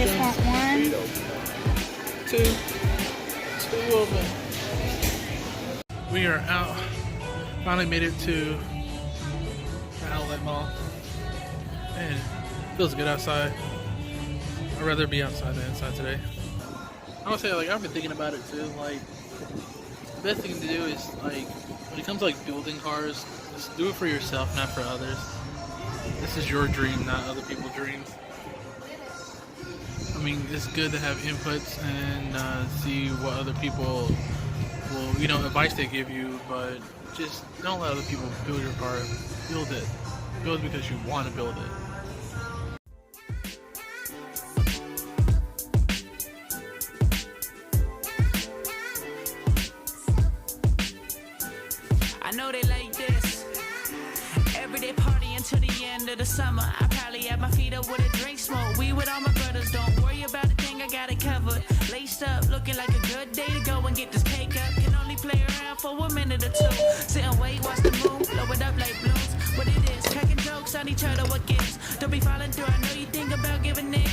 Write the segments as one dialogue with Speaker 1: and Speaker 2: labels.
Speaker 1: just want one.
Speaker 2: Two of them. We are out. Finally made it to the outlet mall. And it feels good outside. I'd rather be outside than inside today. I would say, like, I've been thinking about it too. Like, the best thing to do is, like, when it comes to like building cars, just do it for yourself, not for others. This is your dream, not other people's dreams. I mean, it's good to have inputs and see what other people will, you know, advice they give you, but just don't let other people build your car. Build it. Build it because you want to build it.
Speaker 3: I know they like this. Everyday party until the end of the summer. I probably have my feet up with a drink, smoke weed with all my brothers. Don't worry about a thing, I got it covered. Laced up, looking like a good day to go and get this cake up. Can only play around for a minute or two. Sit and wait, watch the moon, blow it up like balloons. What it is, cracking jokes on each other, what gives? Don't be falling through, I know you think about giving in.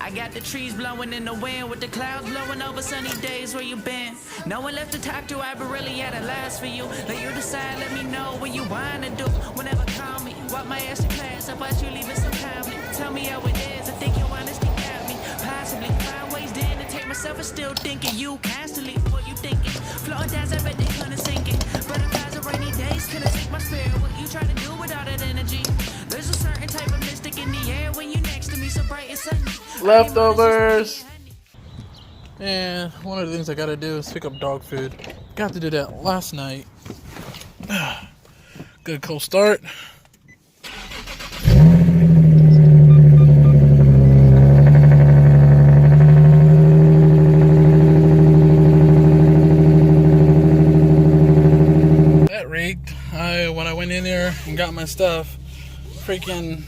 Speaker 3: I got the trees blowing in the wind with the clouds blowing over sunny days. Where you been? No one left to talk to, I but really had a last for you. Let you decide, let me know what you wanna do. Whenever call me, walk my ass to class. I watch you leaving some calmly. Tell me how it is, I think your honesty got me. Possibly find ways to entertain myself and still thinking you constantly. What you thinking? Flowing down, I bet they gonna sink it. Butterflies of rainy days couldn't sink my spirit. What you trying to do with all that energy? There's a certain type of mystic in the air when you're next to me, so bright and sunny.
Speaker 2: Leftovers. And one of the things I gotta do is pick up dog food. Got to do that last night. Good cold start. That raked. When I went in there and got my stuff, freaking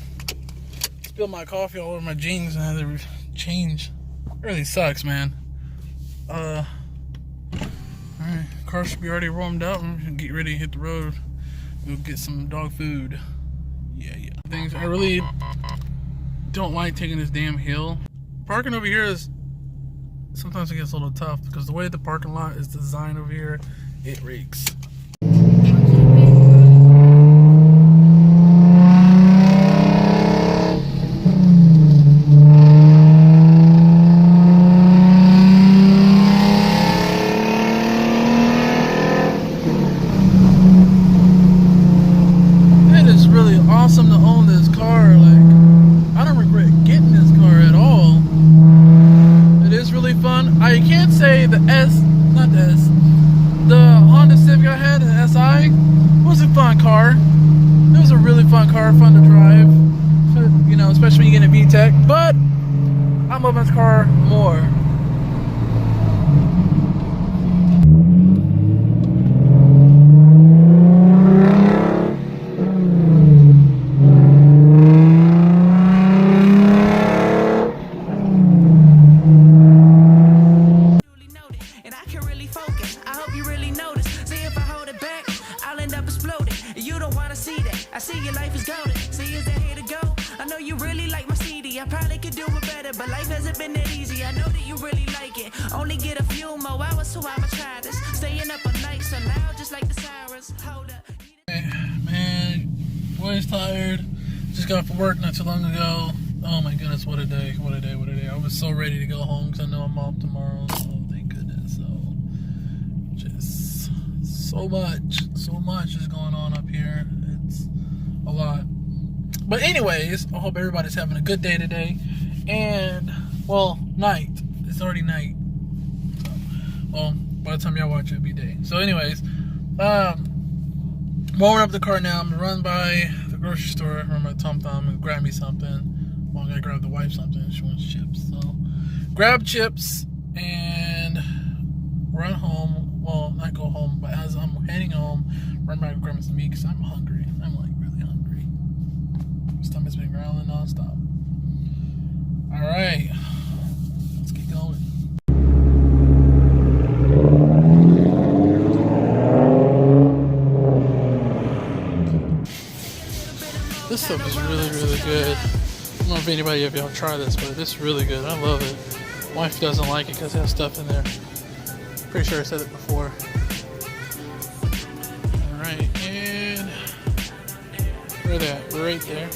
Speaker 2: spilled my coffee all over my jeans and I had to change. It really sucks, man. Alright, car should be already warmed up. I'm gonna get ready to hit the road. Go get some dog food. Yeah. Things I really don't like taking this damn hill. Parking over here is sometimes it gets a little tough because the way the parking lot is designed over here, it reeks. Awesome to own this car. Like, I don't regret getting this car at all. It is really fun. I can't say the Honda Civic I had, the SI, was a fun car. It was a really fun car, fun to drive. You know, especially when you get a VTEC. But I love this car more.
Speaker 3: I see your life is golden. See, is that here to go? I know you really like my CD. I probably could do it better, but life hasn't been that easy. I know that you really like it. Only get a few more hours, so I'ma try this. Staying up all night so loud, just like the sirens. Hold up.
Speaker 2: Man, boy's tired. Just got off from work not too long ago. Oh my goodness, what a day, what a day, what a day. I was so ready to go home because I know I'm off tomorrow. So thank goodness. So just so much is going on up here. It's a lot. But anyways, I hope everybody's having a good day today. And, well, night. It's already night. So, well, by the time y'all watch it, it'll be day. So anyways, warming up the car now. I'm going to run by the grocery store, run by Tom Thumb and grab me something. Well, I'm going to grab the wife something. She wants chips. So, grab chips and run home. Well, not go home, but as I'm heading home, run back and grab me some meat because I'm hungry. I'm like really hungry. My stomach's been growling nonstop. Alright, let's get going. This stuff is really, really good. don't know if anybody of y'all try this, but it's really good. I love it. Wife doesn't like it because it has stuff in there. Pretty sure I said it before. Alright, and where that? We're right there.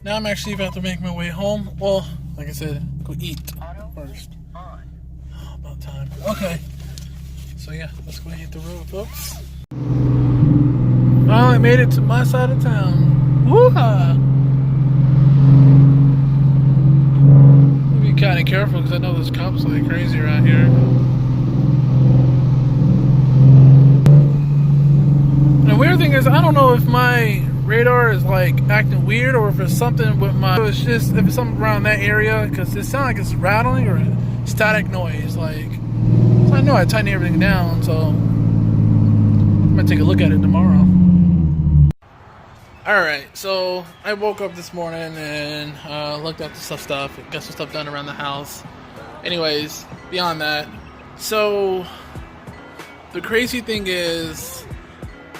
Speaker 2: Now I'm actually about to make my way home. Well, like I said, go eat first. Oh, about time. Okay. So yeah, let's go hit the road, folks. Finally made it to my side of town. Woo-ha! Be kind of careful because I know there's cops like crazy around here. And the weird thing is, I don't know if my radar is like acting weird or if it's something with my, it's just if it's something around that area because it sounds like it's rattling or static noise. Like, so I know I tighten everything down, so I'm gonna take a look at it tomorrow. Alright, so I woke up this morning and looked at the stuff, got some stuff done around the house. Anyways, beyond that, so the crazy thing is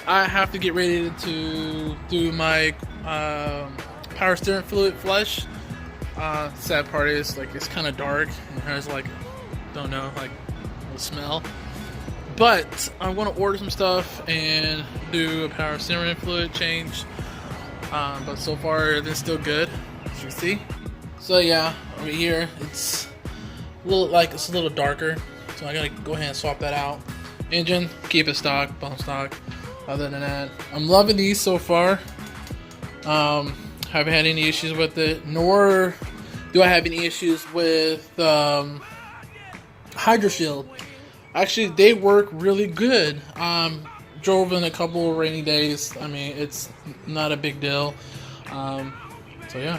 Speaker 2: I have to get ready to do my power steering fluid flush. Sad part is, like, it's kind of dark and has, like, don't know, like, a smell. But I'm going to order some stuff and do a power steering fluid change. But so far, it's still good, as you see. So yeah, over here, it's a little darker. So I gotta go ahead and swap that out. Engine, keep it stock, bump stock. Other than that, I'm loving these so far. Haven't had any issues with it, nor do I have any issues with Hydro Shield. Actually, they work really good. Drove in a couple rainy days. I mean, it's not a big deal. So yeah.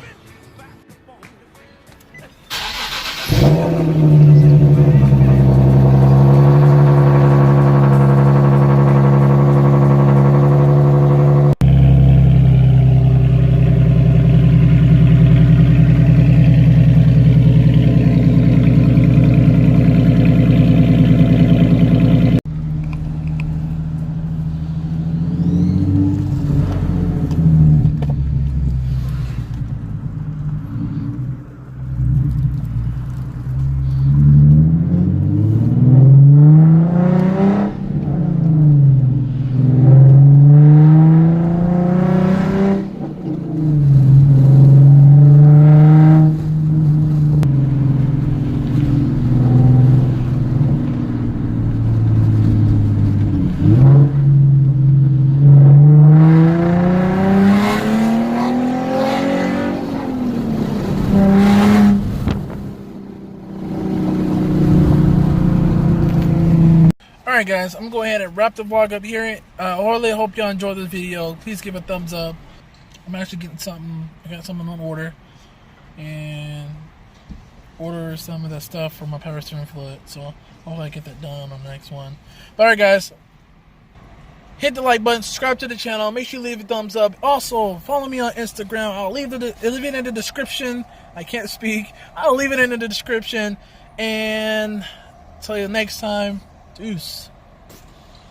Speaker 2: Alright guys, I'm going to go ahead and wrap the vlog up here. I really hope y'all enjoyed this video. Please give a thumbs up. I'm actually getting something. I got something on order. And order some of that stuff for my power steering fluid. So hopefully I get that done on the next one. But alright guys, hit the like button, subscribe to the channel, make sure you leave a thumbs up. Also, follow me on Instagram. I'll leave it in the description. I can't speak. I'll leave it in the description. And until you next time, deuce.